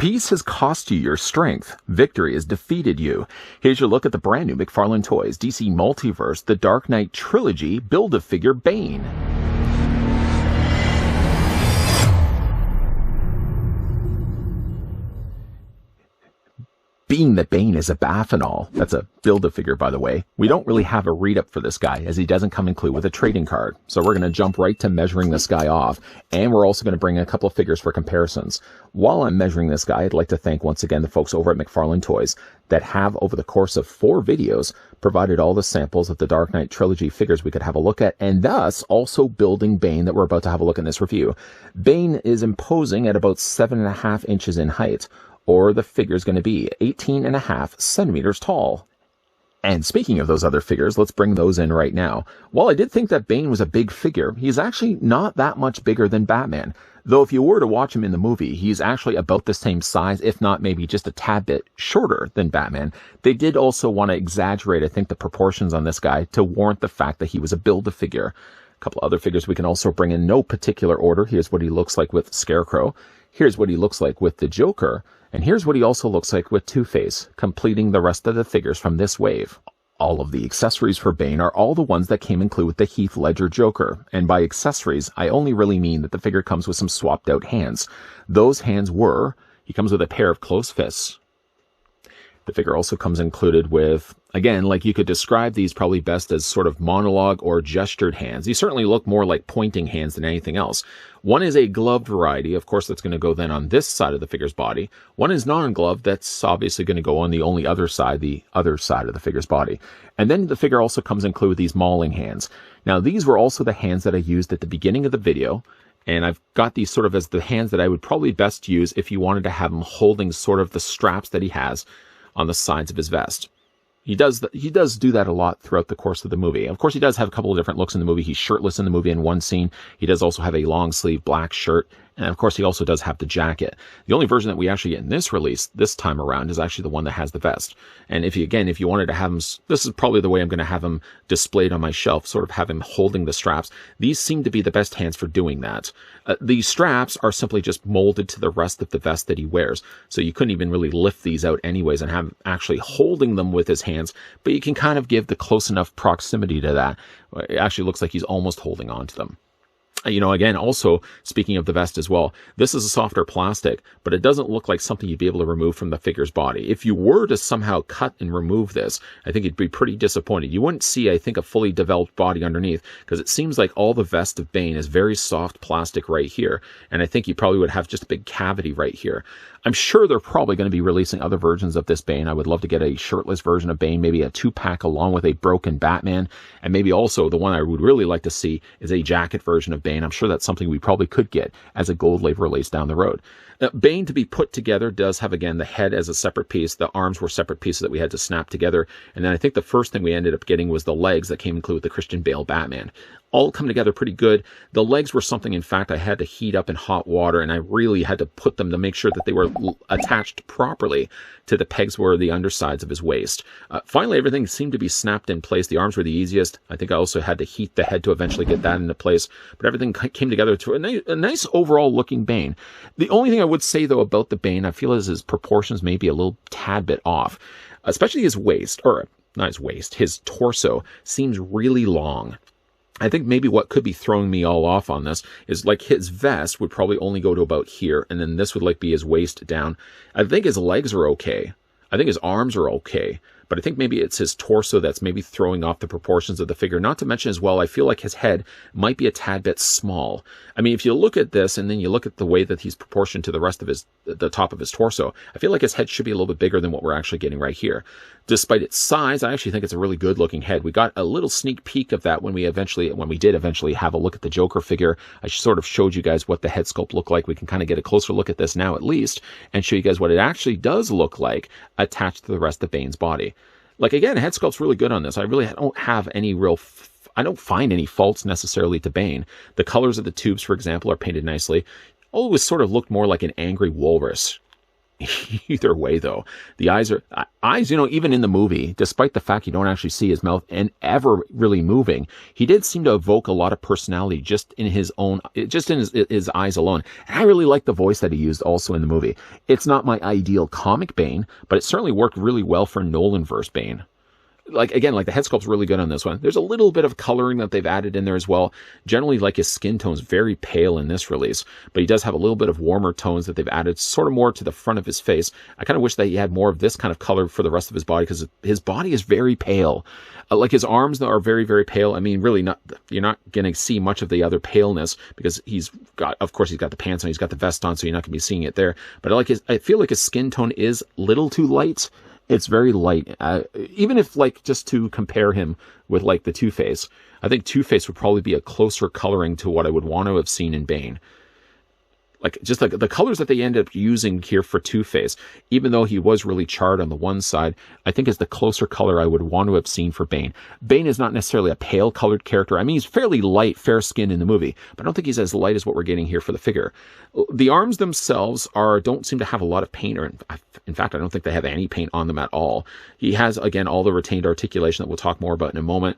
Peace has cost you your strength. Victory has defeated you. Here's your look at the brand new McFarlane Toys DC Multiverse, The Dark Knight Trilogy Build-A-Figure Bane. Being that Bane is a BAF and all, that's a Build-A-Figure by the way, we don't really have a read-up for this guy as he doesn't come included with a trading card. So we're going to jump right to measuring this guy off, and we're also going to bring in a couple of figures for comparisons. While I'm measuring this guy, I'd like to thank once again the folks over at McFarlane Toys that have, over the course of 4 videos, provided all the samples of the Dark Knight Trilogy figures we could have a look at, and thus also building Bane that we're about to have a look in this review. Bane is imposing at about 7.5 inches in height, or the figure is going to be 18.5 centimeters tall. And speaking of those other figures, let's bring those in right now. While I did think that Bane was a big figure, he's actually not that much bigger than Batman. Though if you were to watch him in the movie, he's actually about the same size, if not maybe just a tad bit shorter than Batman. They did also want to exaggerate, I think, the proportions on this guy to warrant the fact that he was a Build-A-Figure. A couple other figures we can also bring in no particular order. Here's what he looks like with Scarecrow. Here's what he looks like with the Joker. And here's what he also looks like with Two-Face, completing the rest of the figures from this wave. All of the accessories for Bane are all the ones that came included with the Heath Ledger Joker. And by accessories, I only really mean that the figure comes with some swapped out hands. Those hands were, he comes with a pair of closed fists. The figure also comes included with, again, like you could describe these probably best as sort of monologue or gestured hands. These certainly look more like pointing hands than anything else. One is a gloved variety. Of course, that's going to go then on this side of the figure's body. One is non-gloved. That's obviously going to go on the other side of the figure's body. And then the figure also comes included with these mauling hands. Now, these were also the hands that I used at the beginning of the video. And I've got these sort of as the hands that I would probably best use if you wanted to have him holding sort of the straps that he has on the sides of his vest. He does do that a lot throughout the course of the movie. Of course, he does have a couple of different looks in the movie. He's shirtless in the movie in one scene. He does also have a long sleeve black shirt. And of course, he also does have the jacket. The only version that we actually get in this release this time around is actually the one that has the vest. And if you wanted to have him, this is probably the way I'm going to have him displayed on my shelf, sort of have him holding the straps. These seem to be the best hands for doing that. The straps are simply just molded to the rest of the vest that he wears. So you couldn't even really lift these out anyways and have him actually holding them with his hands, but you can kind of give the close enough proximity to that. It actually looks like he's almost holding on to them. You know, again, also, speaking of the vest as well, this is a softer plastic, but it doesn't look like something you'd be able to remove from the figure's body. If you were to somehow cut and remove this, I think you'd be pretty disappointed. You wouldn't see, I think, a fully developed body underneath, because it seems like all the vest of Bane is very soft plastic right here, and I think you probably would have just a big cavity right here. I'm sure they're probably going to be releasing other versions of this Bane. I would love to get a shirtless version of Bane, maybe a 2-pack along with a broken Batman, and maybe also the one I would really like to see is a jacket version of Bane. I'm sure that's something we probably could get as a gold label release down the road. Bane, to be put together, does have, again, the head as a separate piece. The arms were separate pieces that we had to snap together. And then I think the first thing we ended up getting was the legs that came included with the Christian Bale Batman. All come together pretty good. The legs were something, in fact, I had to heat up in hot water, and I really had to put them to make sure that they were attached properly to the pegs where the undersides of his waist. Finally, everything seemed to be snapped in place. The arms were the easiest. I think I also had to heat the head to eventually get that into place. But everything came together to a nice overall looking Bane. The only thing I would say, though, about the Bane, I feel is his proportions may be a little tad bit off. Especially his waist, or not his waist, his torso seems really long. I think maybe what could be throwing me all off on this is like his vest would probably only go to about here, and then this would like be his waist down. I think his legs are okay. I think his arms are okay. But I think maybe it's his torso that's maybe throwing off the proportions of the figure. Not to mention as well, I feel like his head might be a tad bit small. I mean, if you look at this and then you look at the way that he's proportioned to the rest of the top of his torso, I feel like his head should be a little bit bigger than what we're actually getting right here. Despite its size, I actually think it's a really good looking head. We got a little sneak peek of that when we did eventually have a look at the Joker figure. I sort of showed you guys what the head sculpt looked like. We can kind of get a closer look at this now at least and show you guys what it actually does look like attached to the rest of Bane's body. Like, again, head sculpt's really good on this. I really don't have any I don't find any faults necessarily to Bane. The colors of the tubes, for example, are painted nicely. Always sort of looked more like an angry walrus. Either way, though, the eyes, even in the movie, despite the fact you don't actually see his mouth and ever really moving, he did seem to evoke a lot of personality just in his eyes alone. And I really like the voice that he used also in the movie. It's not my ideal comic Bane, but it certainly worked really well for Nolan-verse Bane. Like the head sculpt's really good on this one. There's a little bit of coloring that they've added in there as well. Generally, like, his skin tone's very pale in this release, but he does have a little bit of warmer tones that they've added sort of more to the front of his face. I kind of wish that he had more of this kind of color for the rest of his body, because his body is very pale. Like, his arms are very, very pale. I mean, really you're not going to see much of the other paleness, because he's got the pants on, he's got the vest on, so you're not going to be seeing it there. But I feel like his skin tone is a little too light. It's very light. Even if, like, just to compare him with, like, the Two-Face, I think Two-Face would probably be a closer coloring to what I would want to have seen in Bane. Like, just like the colors that they end up using here for Two-Face, even though he was really charred on the one side, I think is the closer color I would want to have seen for Bane. Bane is not necessarily a pale colored character. I mean, he's fairly light, fair skinned in the movie, but I don't think he's as light as what we're getting here for the figure. The arms themselves don't seem to have a lot of paint, or in fact, I don't think they have any paint on them at all. He has, again, all the retained articulation that we'll talk more about in a moment.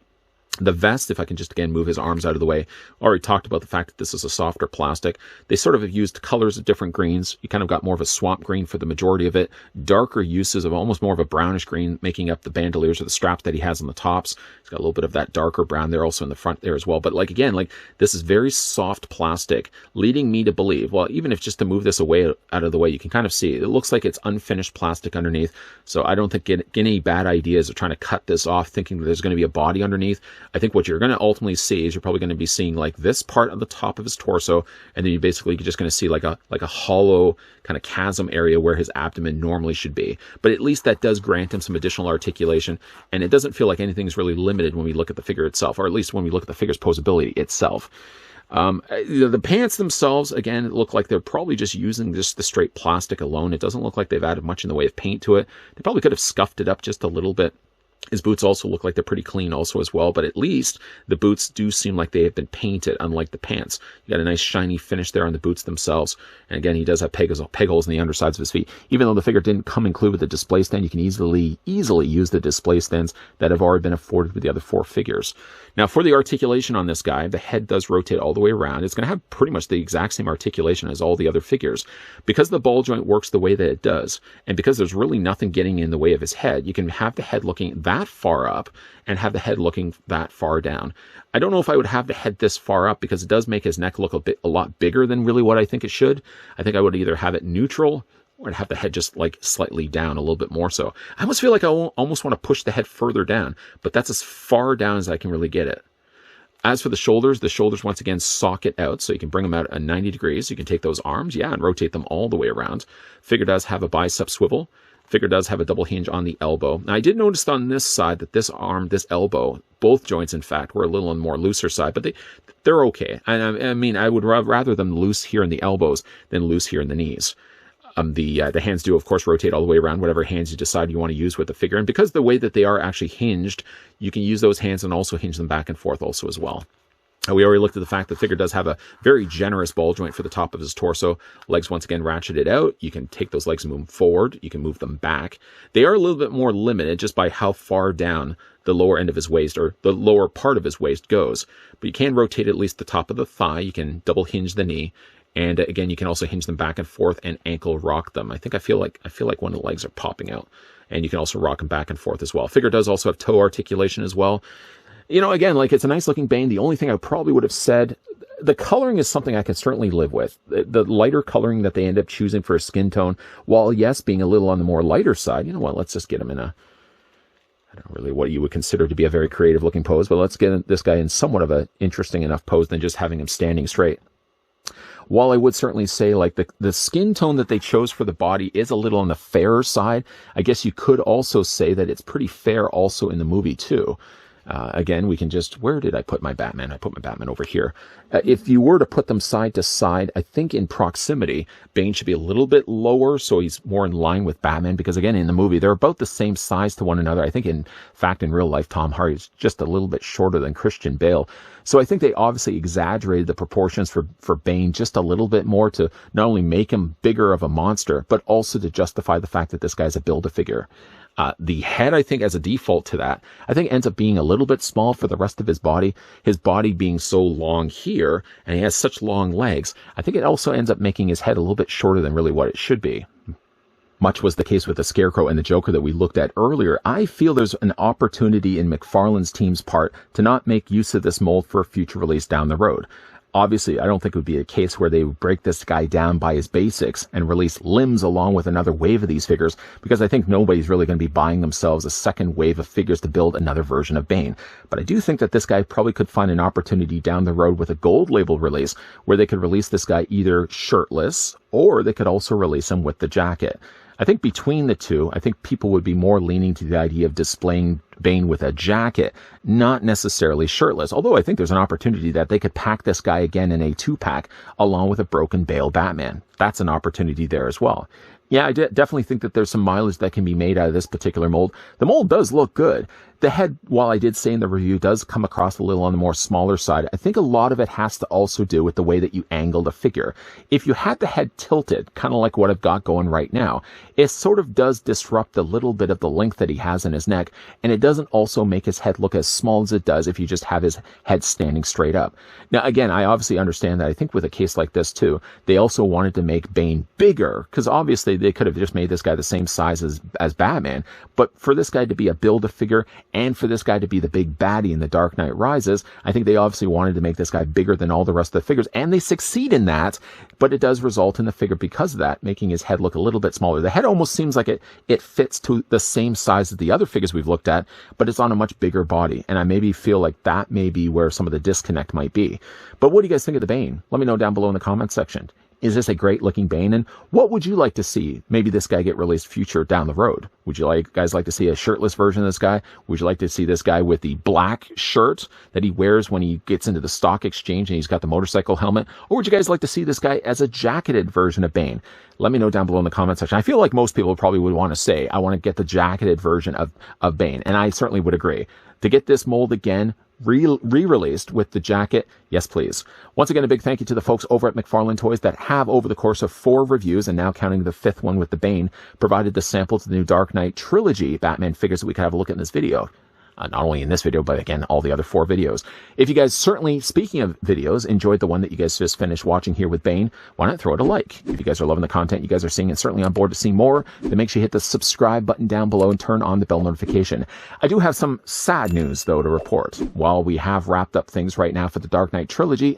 The vest, if I can just again move his arms out of the way, already talked about the fact that this is a softer plastic. They sort of have used colors of different greens. You kind of got more of a swamp green for the majority of it. Darker uses of almost more of a brownish green, making up the bandoliers or the straps that he has on the tops. He's got a little bit of that darker brown there also in the front there as well. But again, this is very soft plastic, leading me to believe, well, even if just to move this away out of the way, you can kind of see it looks like it's unfinished plastic underneath. So I don't think get any bad ideas of trying to cut this off thinking that there's going to be a body underneath. I think what you're going to ultimately see is you're probably going to be seeing like this part of the top of his torso, and then you basically just going to see like a hollow kind of chasm area where his abdomen normally should be. But at least that does grant him some additional articulation, and it doesn't feel like anything's really limited when we look at the figure itself, or at least when we look at the figure's posability itself. The pants themselves, again, look like they're probably just using just the straight plastic alone. It doesn't look like they've added much in the way of paint to it. They probably could have scuffed it up just a little bit. His boots also look like they're pretty clean also as well, but at least the boots do seem like they have been painted, unlike the pants. You got a nice shiny finish there on the boots themselves. And again, he does have peg holes in the undersides of his feet. Even though the figure didn't come included with the display stand, you can easily use the display stands that have already been afforded with the other four figures. Now, for the articulation on this guy, the head does rotate all the way around. It's going to have pretty much the exact same articulation as all the other figures. Because the ball joint works the way that it does, and because there's really nothing getting in the way of his head, you can have the head looking that far up and have the head looking that far down. I don't know if I would have the head this far up, because it does make his neck look a lot bigger than really what I think it should. I think I would either have it neutral or have the head just like slightly down a little bit more so. I almost feel like I almost want to push the head further down, but that's as far down as I can really get it. As for the shoulders once again socket out, so you can bring them out at 90 degrees. You can take those arms, and rotate them all the way around. Figure does have a bicep swivel. Figure does have a double hinge on the elbow. Now, I did notice on this side that this arm, this elbow, both joints, in fact, were a little on the more looser side, but they're okay. I mean, I would rather them loose here in the elbows than loose here in the knees. The hands do, of course, rotate all the way around, whatever hands you decide you want to use with the figure. And because the way that they are actually hinged, you can use those hands and also hinge them back and forth also as well. We already looked at the fact that the figure does have a very generous ball joint for the top of his torso. Legs, once again, ratcheted out. You can take those legs and move them forward. You can move them back. They are a little bit more limited just by how far down the lower end of his waist, or the lower part of his waist, goes. But you can rotate at least the top of the thigh. You can double hinge the knee. And again, you can also hinge them back and forth and ankle rock them. I feel like one of the legs are popping out. And you can also rock them back and forth as well. Figure does also have toe articulation as well. Again, it's a nice looking Bane. The only thing I probably would have said, the coloring is something I can certainly live with. The lighter coloring that they end up choosing for a skin tone, while yes, being a little on the more lighter side, let's just get him in I don't know really what you would consider to be a very creative looking pose, but let's get this guy in somewhat of an interesting enough pose than just having him standing straight. While I would certainly say the skin tone that they chose for the body is a little on the fairer side, I guess you could also say that it's pretty fair also in the movie too. Again, we can just, where did I put my Batman? I put my Batman over here. If you were to put them side to side, I think in proximity, Bane should be a little bit lower, so he's more in line with Batman, because again, in the movie, they're about the same size to one another. I think in fact, in real life, Tom Hardy is just a little bit shorter than Christian Bale. So I think they obviously exaggerated the proportions for Bane just a little bit more to not only make him bigger of a monster, but also to justify the fact that this guy's a Build-A-Figure. The head, I think, as a default to that, I think ends up being a little bit small for the rest of his body being so long here, and he has such long legs. I think it also ends up making his head a little bit shorter than really what it should be. Much was the case with the Scarecrow and the Joker that we looked at earlier. I feel there's an opportunity in McFarlane's team's part to not make use of this mold for a future release down the road. Obviously, I don't think it would be a case where they would break this guy down by his basics and release limbs along with another wave of these figures, because I think nobody's really going to be buying themselves a second wave of figures to build another version of Bane. But I do think that this guy probably could find an opportunity down the road with a gold label release where they could release this guy either shirtless, or they could also release him with the jacket. I think between the two, I think people would be more leaning to the idea of displaying Bane with a jacket, not necessarily shirtless. Although I think there's an opportunity that they could pack this guy again in a 2-pack along with a broken Bale Batman. That's an opportunity there as well. Yeah, I definitely think that there's some mileage that can be made out of this particular mold. The mold does look good. The head, while I did say in the review, does come across a little on the more smaller side. I think a lot of it has to also do with the way that you angle the figure. If you had the head tilted, kind of like what I've got going right now, it sort of does disrupt a little bit of the length that he has in his neck, and it doesn't also make his head look as small as it does if you just have his head standing straight up. Now, again, I obviously understand that. I think with a case like this, too, they also wanted to make Bane bigger, because obviously they could have just made this guy the same size as Batman, but for this guy to be a Build-A-Figure and for this guy to be the big baddie in The Dark Knight Rises, I think they obviously wanted to make this guy bigger than all the rest of the figures, and they succeed in that, but it does result in the figure, because of that, making his head look a little bit smaller. The head almost seems like it fits to the same size as the other figures we've looked at, but it's on a much bigger body, and I maybe feel like that may be where some of the disconnect might be. But what do you guys think of the Bane? Let me know down below in the comments section. Is this a great looking Bane? And what would you like to see maybe this guy get released future down the road? Would you guys like to see a shirtless version of this guy? Would you like to see this guy with the black shirt that he wears when he gets into the stock exchange and he's got the motorcycle helmet? Or would you guys like to see this guy as a jacketed version of Bane? Let me know down below in the comment section. I feel like most people probably would want to say, I want to get the jacketed version of Bane. And I certainly would agree. To get this mold again, re-released with the jacket, yes please. Once again, a big thank you to the folks over at McFarlane Toys that have, over the course of 4 reviews, and now counting the 5th one with the Bane, provided the sample to the new Dark Knight Trilogy Batman figures that we could have a look at in this video. Not only in this video, but again, all the other 4 videos. If you guys certainly, speaking of videos, enjoyed the one that you guys just finished watching here with Bane, why not throw it a like? If you guys are loving the content you guys are seeing and certainly on board to see more, then make sure you hit the subscribe button down below and turn on the bell notification. I do have some sad news, though, to report. While we have wrapped up things right now for the Dark Knight Trilogy,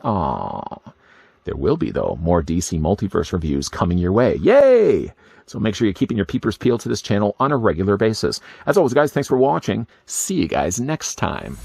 there will be, though, more DC Multiverse reviews coming your way. Yay! So make sure you're keeping your peepers peeled to this channel on a regular basis. As always, guys, thanks for watching. See you guys next time.